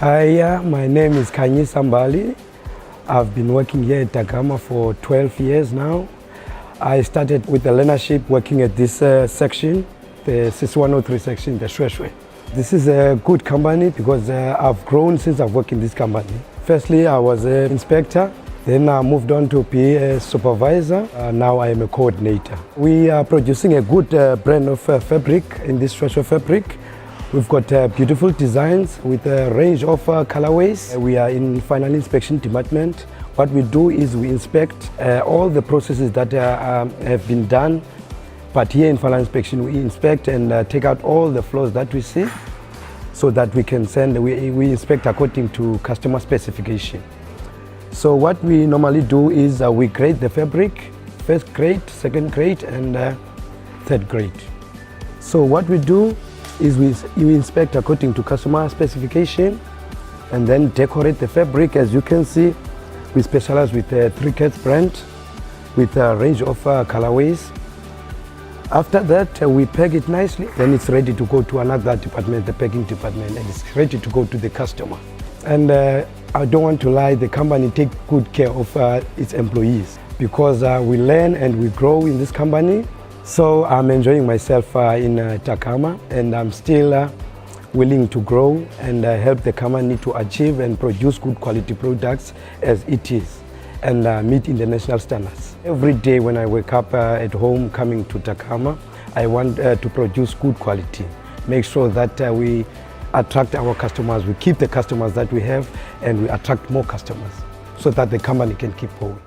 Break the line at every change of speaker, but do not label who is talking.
Hi, my name is Khanyisa Mbali. I've been working here at Gama for 12 years now. I started with the learnership working at this section, the 6103 section, the Shweshwe. This is a good company because I've grown since I've worked in this company. Firstly, I was an inspector. Then I moved on to be a supervisor. Now I am a coordinator. We are producing a good brand of fabric in this Shweshwe fabric. We've got beautiful designs with a range of colorways. We are in final inspection department. What we do is we inspect all the processes that have been done. But here in final inspection, we inspect and take out all the flaws that we see so that we can send, we inspect according to customer specification. So what we normally do is we grade the fabric, first grade, second grade, and third grade. So what we do is we inspect according to customer specification and then decorate the fabric. As you can see, we specialize with 3Cats brand with a range of colorways. After that, we pack it nicely, then it's ready to go to another department, the packing department, and it's ready to go to the customer. And I don't want to lie, the company takes good care of its employees because we learn and we grow in this company. So I'm enjoying myself in Gama, and I'm still willing to grow and help the company to achieve and produce good quality products as it is and meet international standards. Every day when I wake up at home coming to Gama, I want to produce good quality, make sure that we attract our customers, we keep the customers that we have, and we attract more customers so that the company can keep going.